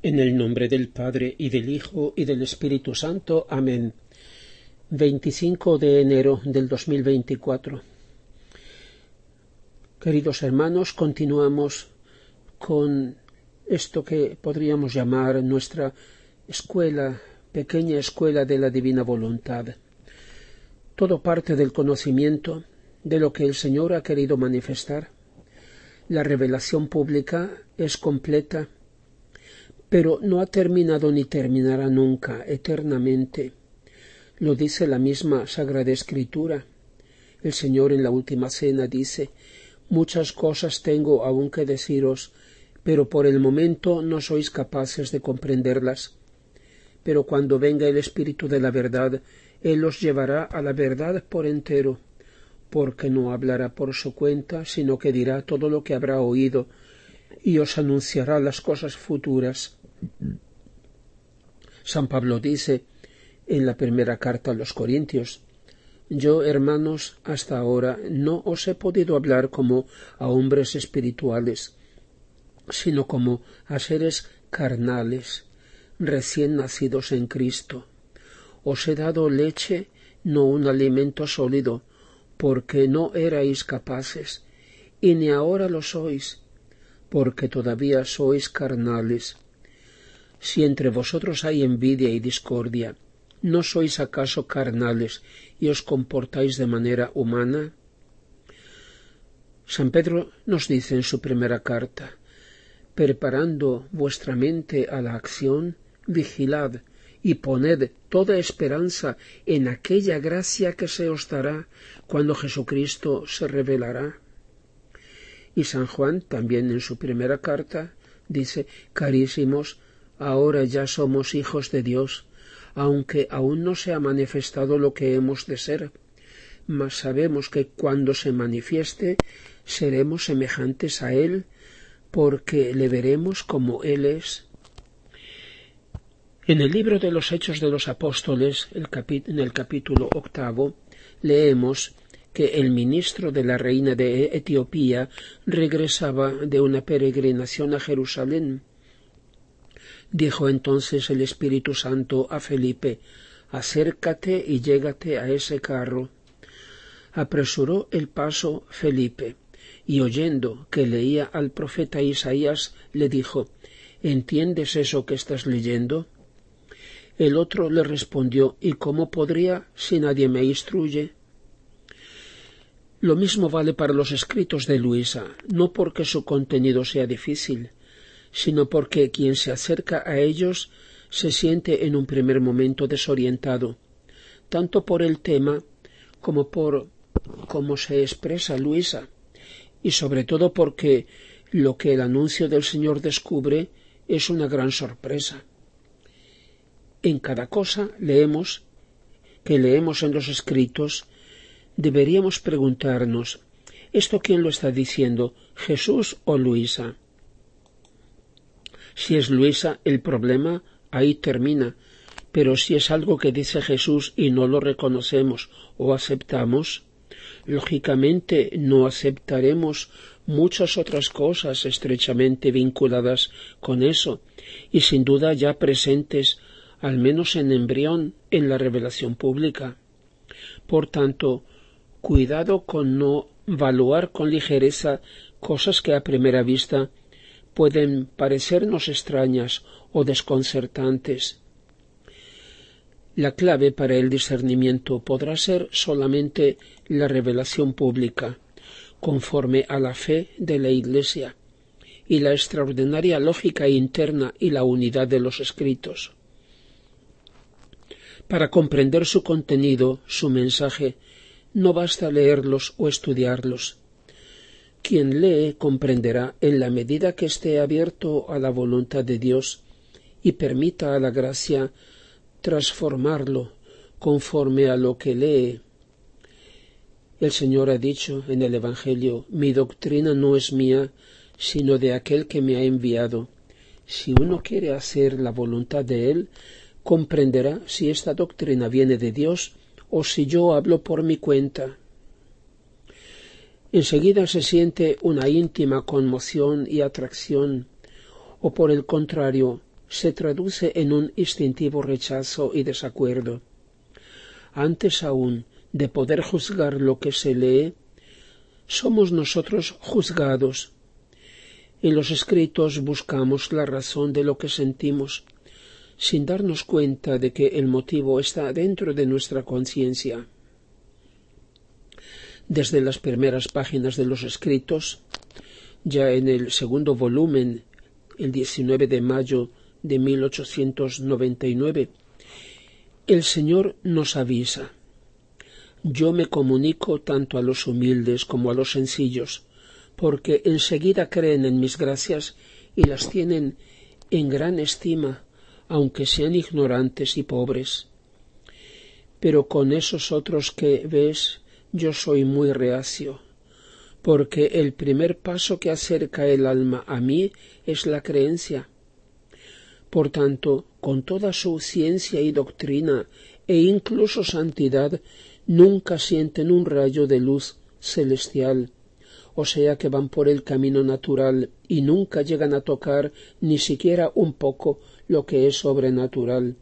En el nombre del Padre, y del Hijo, y del Espíritu Santo. Amén. 25 de enero del 2024. Queridos hermanos, continuamos con esto que podríamos llamar nuestra escuela, pequeña escuela de la divina voluntad. Todo parte del conocimiento de lo que el Señor ha querido manifestar. La revelación pública es completa, pero no ha terminado ni terminará nunca, eternamente. Lo dice la misma Sagrada Escritura. El Señor en la última cena dice: muchas cosas tengo aún que deciros, pero por el momento no sois capaces de comprenderlas. Pero cuando venga el Espíritu de la verdad, Él os llevará a la verdad por entero, porque no hablará por su cuenta, sino que dirá todo lo que habrá oído, y os anunciará las cosas futuras. San Pablo dice en la primera carta a los Corintios: yo, hermanos, hasta ahora no os he podido hablar como a hombres espirituales, sino como a seres carnales, recién nacidos en Cristo. Os he dado leche, no un alimento sólido, porque no erais capaces, y ni ahora lo sois, porque todavía sois carnales. Si entre vosotros hay envidia y discordia, ¿no sois acaso carnales y os comportáis de manera humana? San Pedro nos dice en su primera carta: preparando vuestra mente a la acción, vigilad y poned toda esperanza en aquella gracia que se os dará cuando Jesucristo se revelará. Y San Juan, también en su primera carta, dice: carísimos, ahora ya somos hijos de Dios, aunque aún no se ha manifestado lo que hemos de ser, mas sabemos que cuando se manifieste seremos semejantes a Él, porque le veremos como Él es. En el libro de los Hechos de los Apóstoles, en el capítulo 8, leemos que el ministro de la reina de Etiopía regresaba de una peregrinación a Jerusalén. Dijo entonces el Espíritu Santo a Felipe: acércate y llégate a ese carro. Apresuró el paso Felipe, y oyendo que leía al profeta Isaías, le dijo: ¿entiendes eso que estás leyendo? El otro le respondió: ¿y cómo podría si nadie me instruye? Lo mismo vale para los escritos de Luisa, no porque su contenido sea difícil, sino porque quien se acerca a ellos se siente en un primer momento desorientado, tanto por el tema como por cómo se expresa Luisa, y sobre todo porque lo que el anuncio del Señor descubre es una gran sorpresa. En cada cosa que leemos en los escritos, deberíamos preguntarnos: ¿esto quién lo está diciendo, Jesús o Luisa? Si es Luisa, el problema ahí termina, pero si es algo que dice Jesús y no lo reconocemos o aceptamos, lógicamente no aceptaremos muchas otras cosas estrechamente vinculadas con eso y sin duda ya presentes, al menos en embrión, en la revelación pública. Por tanto, cuidado con no valuar con ligereza cosas que a primera vista pueden parecernos extrañas o desconcertantes. La clave para el discernimiento podrá ser solamente la revelación pública, conforme a la fe de la Iglesia, y la extraordinaria lógica interna y la unidad de los escritos. Para comprender su contenido, su mensaje, no basta leerlos o estudiarlos. Quien lee comprenderá en la medida que esté abierto a la voluntad de Dios y permita a la gracia transformarlo conforme a lo que lee. El Señor ha dicho en el Evangelio: mi doctrina no es mía, sino de aquel que me ha enviado. Si uno quiere hacer la voluntad de Él, comprenderá si esta doctrina viene de Dios o si yo hablo por mi cuenta. Enseguida se siente una íntima conmoción y atracción, o por el contrario, se traduce en un instintivo rechazo y desacuerdo. Antes aún de poder juzgar lo que se lee, somos nosotros juzgados. En los escritos buscamos la razón de lo que sentimos, sin darnos cuenta de que el motivo está dentro de nuestra conciencia. Desde las primeras páginas de los escritos, ya en el segundo volumen, el 19 de mayo de 1899, el Señor nos avisa: yo me comunico tanto a los humildes como a los sencillos, porque enseguida creen en mis gracias y las tienen en gran estima, aunque sean ignorantes y pobres. Pero con esos otros que ves, yo soy muy reacio, porque el primer paso que acerca el alma a mí es la creencia. Por tanto, con toda su ciencia y doctrina e incluso santidad, nunca sienten un rayo de luz celestial, o sea que van por el camino natural y nunca llegan a tocar ni siquiera un poco lo que es sobrenatural.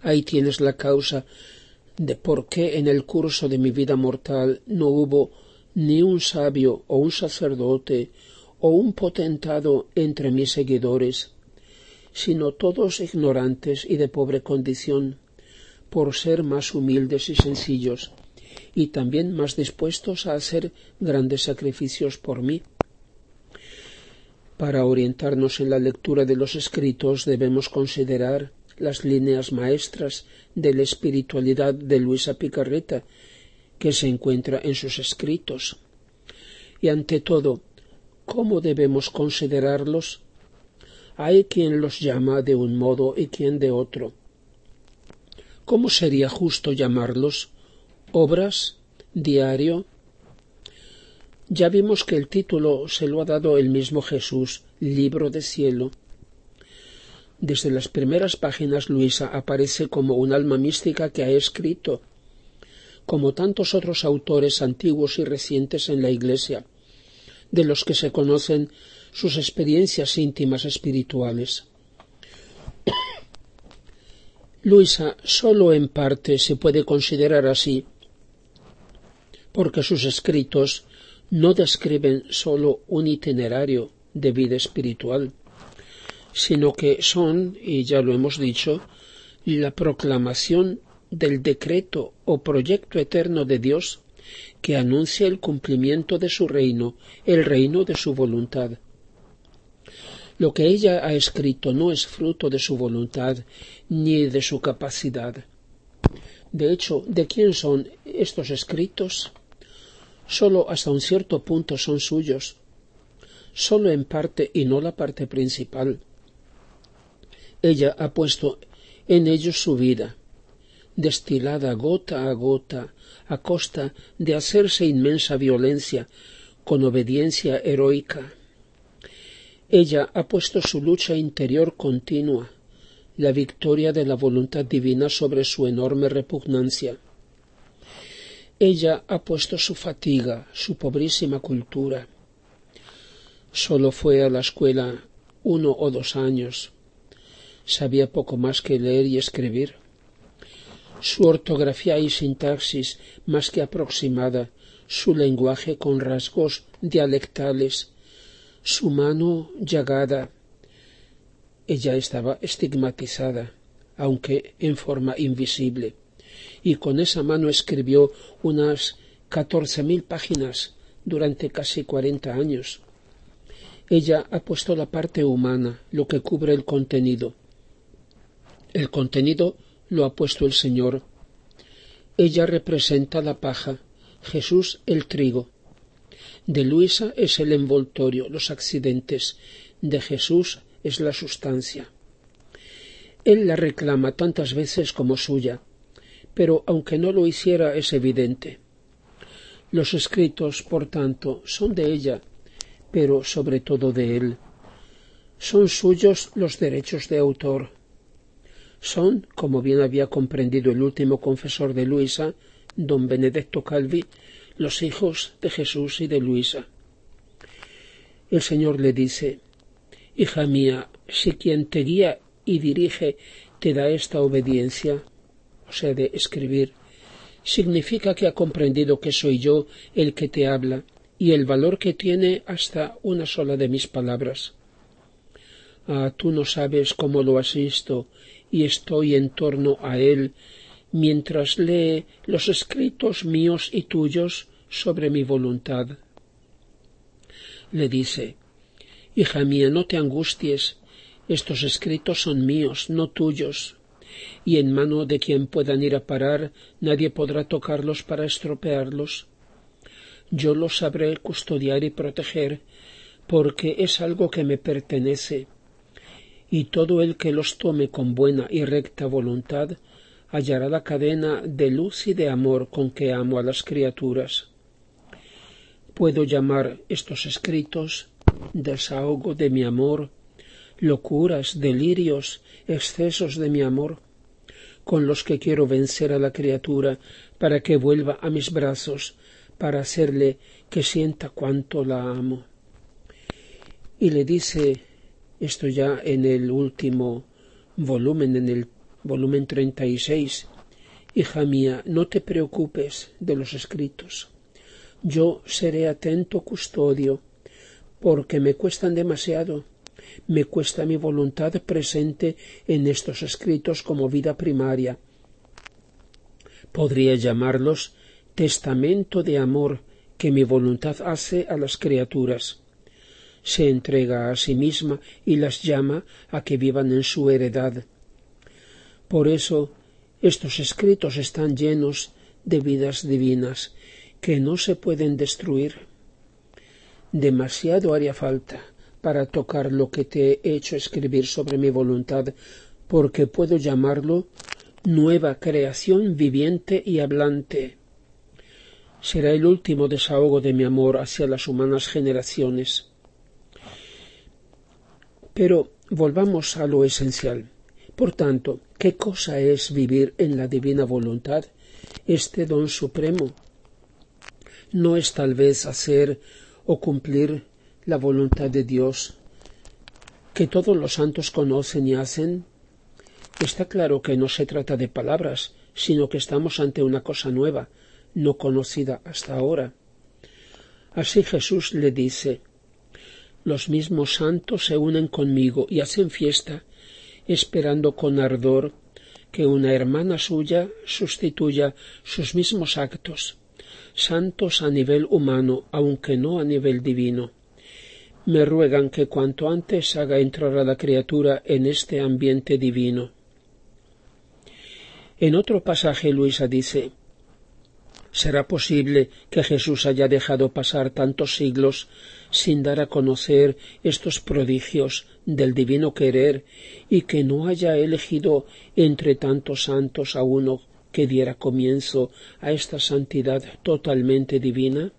Ahí tienes la causa de por qué en el curso de mi vida mortal no hubo ni un sabio o un sacerdote o un potentado entre mis seguidores, sino todos ignorantes y de pobre condición, por ser más humildes y sencillos, y también más dispuestos a hacer grandes sacrificios por mí. Para orientarnos en la lectura de los escritos debemos considerar las líneas maestras de la espiritualidad de Luisa Picarreta, que se encuentra en sus escritos. Y ante todo, ¿cómo debemos considerarlos? Hay quien los llama de un modo y quien de otro. ¿Cómo sería justo llamarlos? ¿Obras? ¿Diario? Ya vimos que el título se lo ha dado el mismo Jesús, Libro de Cielo. Desde las primeras páginas Luisa aparece como un alma mística que ha escrito, como tantos otros autores antiguos y recientes en la Iglesia, de los que se conocen sus experiencias íntimas espirituales. Luisa sólo en parte se puede considerar así, porque sus escritos no describen sólo un itinerario de vida espiritual, sino que son, y ya lo hemos dicho, la proclamación del decreto o proyecto eterno de Dios que anuncia el cumplimiento de su reino, el reino de su voluntad. Lo que ella ha escrito no es fruto de su voluntad ni de su capacidad. De hecho, ¿de quién son estos escritos? Sólo hasta un cierto punto son suyos, sólo en parte y no la parte principal. Ella ha puesto en ellos su vida, destilada gota a gota, a costa de hacerse inmensa violencia, con obediencia heroica. Ella ha puesto su lucha interior continua, la victoria de la voluntad divina sobre su enorme repugnancia. Ella ha puesto su fatiga, su pobrísima cultura. Solo fue a la escuela 1 o 2 años. Sabía poco más que leer y escribir. Su ortografía y sintaxis más que aproximada, su lenguaje con rasgos dialectales, su mano llagada. Ella estaba estigmatizada, aunque en forma invisible, y con esa mano escribió unas 14.000 páginas durante casi 40 años. Ella ha puesto la parte humana, lo que cubre el contenido. El contenido lo ha puesto el Señor. Ella representa la paja, Jesús el trigo. De Luisa es el envoltorio, los accidentes. De Jesús es la sustancia. Él la reclama tantas veces como suya, pero aunque no lo hiciera es evidente. Los escritos, por tanto, son de ella, pero sobre todo de él. Son suyos los derechos de autor. Son, como bien había comprendido el último confesor de Luisa, don Benedetto Calvi, los hijos de Jesús y de Luisa. El Señor le dice: Hija mía, si quien te guía y dirige te da esta obediencia, o sea, de escribir, significa que ha comprendido que soy yo el que te habla y el valor que tiene hasta una sola de mis palabras. Ah, tú no sabes cómo lo asisto y estoy en torno a él mientras lee los escritos míos y tuyos sobre mi voluntad. Le dice: hija mía, no te angusties, estos escritos son míos, no tuyos, y en mano de quien puedan ir a parar nadie podrá tocarlos para estropearlos. Yo los sabré custodiar y proteger, porque es algo que me pertenece, y todo el que los tome con buena y recta voluntad hallará la cadena de luz y de amor con que amo a las criaturas. Puedo llamar estos escritos desahogo de mi amor, locuras, delirios, excesos de mi amor, con los que quiero vencer a la criatura para que vuelva a mis brazos, para hacerle que sienta cuánto la amo. Y le dice esto ya en el último volumen, en el volumen 36, hija mía, no te preocupes de los escritos. Yo seré atento custodio, porque me cuestan demasiado. Me cuesta mi voluntad presente en estos escritos como vida primaria. Podría llamarlos testamento de amor que mi voluntad hace a las criaturas. Se entrega a sí misma y las llama a que vivan en su heredad. Por eso, estos escritos están llenos de vidas divinas que no se pueden destruir. Demasiado haría falta para tocar lo que te he hecho escribir sobre mi voluntad, porque puedo llamarlo nueva creación viviente y hablante. Será el último desahogo de mi amor hacia las humanas generaciones. Pero volvamos a lo esencial. Por tanto, ¿qué cosa es vivir en la divina voluntad, este don supremo? ¿No es tal vez hacer o cumplir la voluntad de Dios que todos los santos conocen y hacen? Está claro que no se trata de palabras, sino que estamos ante una cosa nueva, no conocida hasta ahora. Así Jesús le dice: los mismos santos se unen conmigo y hacen fiesta, esperando con ardor que una hermana suya sustituya sus mismos actos, santos a nivel humano, aunque no a nivel divino. Me ruegan que cuanto antes haga entrar a la criatura en este ambiente divino. En otro pasaje Luisa dice: ¿será posible que Jesús haya dejado pasar tantos siglos sin dar a conocer estos prodigios del divino querer y que no haya elegido entre tantos santos a uno que diera comienzo a esta santidad totalmente divina?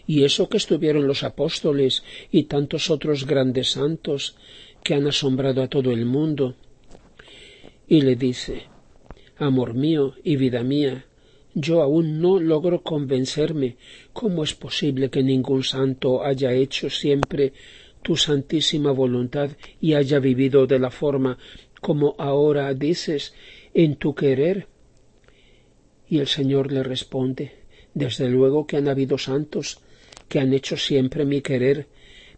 Y eso que estuvieron los apóstoles y tantos otros grandes santos que han asombrado a todo el mundo. Y le dice: amor mío y vida mía, yo aún no logro convencerme cómo es posible que ningún santo haya hecho siempre tu santísima voluntad y haya vivido de la forma como ahora dices en tu querer. Y el Señor le responde: desde luego que han habido santos que han hecho siempre mi querer,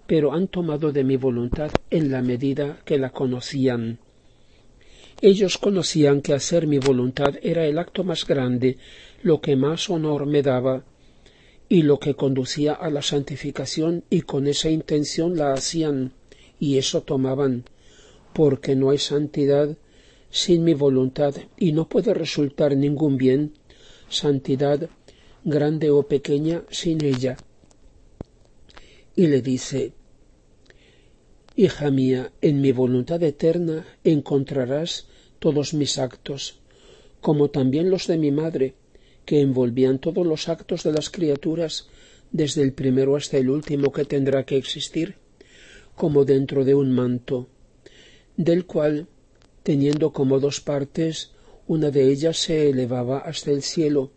pero han tomado de mi voluntad en la medida que la conocían. Ellos conocían que hacer mi voluntad era el acto más grande, lo que más honor me daba, y lo que conducía a la santificación, y con esa intención la hacían, y eso tomaban, porque no hay santidad sin mi voluntad, y no puede resultar ningún bien, santidad, grande o pequeña, sin ella. Y le dice: hija mía, en mi voluntad eterna encontrarás todos mis actos, como también los de mi madre, que envolvían todos los actos de las criaturas, desde el primero hasta el último que tendrá que existir, como dentro de un manto, del cual, teniendo como dos partes, una de ellas se elevaba hasta el cielo,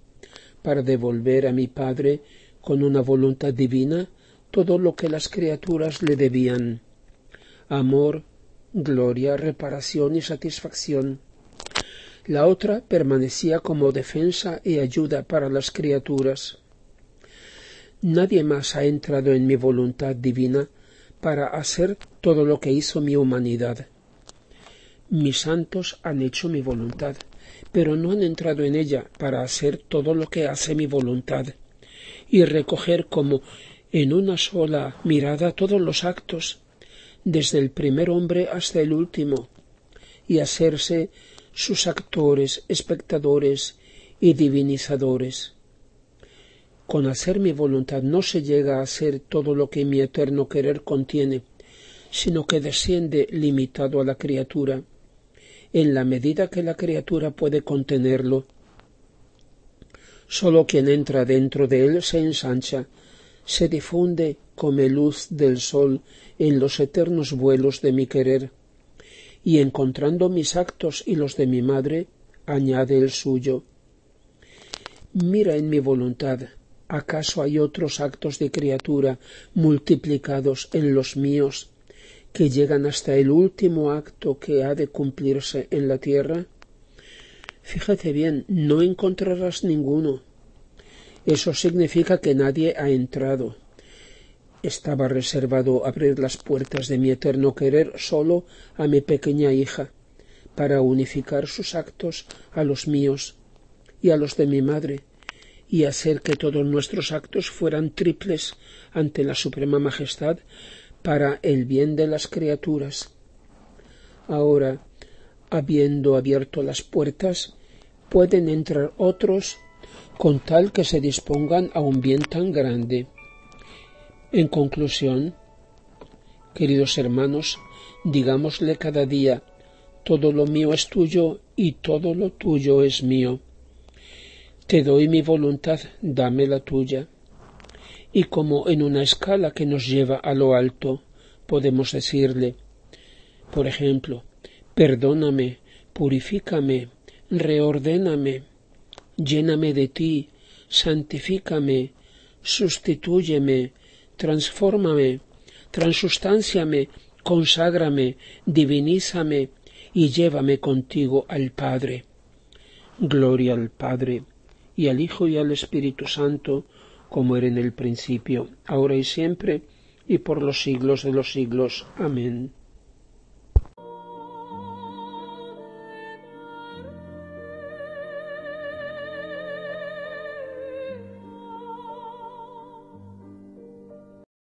para devolver a mi Padre, con una voluntad divina, todo lo que las criaturas le debían. amor, gloria, reparación y satisfacción. La otra permanecía como defensa y ayuda para las criaturas. Nadie más ha entrado en mi voluntad divina para hacer todo lo que hizo mi humanidad. Mis santos han hecho mi voluntad, pero no han entrado en ella para hacer todo lo que hace mi voluntad y recoger como en una sola mirada todos los actos, desde el primer hombre hasta el último, y hacerse sus actores, espectadores y divinizadores. Con hacer mi voluntad no se llega a hacer todo lo que mi eterno querer contiene, sino que desciende limitado a la criatura, en la medida que la criatura puede contenerlo. Sólo quien entra dentro de él se ensancha, se difunde como luz del sol en los eternos vuelos de mi querer, y encontrando mis actos y los de mi madre, añade el suyo. Mira en mi voluntad, ¿acaso hay otros actos de criatura multiplicados en los míos que llegan hasta el último acto que ha de cumplirse en la tierra? Fíjate bien, no encontrarás ninguno. Eso significa que nadie ha entrado. Estaba reservado abrir las puertas de mi eterno querer solo a mi pequeña hija, para unificar sus actos a los míos y a los de mi madre, y hacer que todos nuestros actos fueran triples ante la Suprema Majestad para el bien de las criaturas. Ahora, habiendo abierto las puertas, pueden entrar otros con tal que se dispongan a un bien tan grande. En conclusión, queridos hermanos, digámosle cada día, todo lo mío es tuyo y todo lo tuyo es mío. Te doy mi voluntad, dame la tuya. Y como en una escala que nos lleva a lo alto, podemos decirle, por ejemplo, perdóname, purifícame, reordéname, lléname de ti, santifícame, sustitúyeme, transfórmame, transubstánciame, conságrame, divinízame y llévame contigo al Padre. Gloria al Padre, y al Hijo y al Espíritu Santo, como era en el principio, ahora y siempre, y por los siglos de los siglos. Amén.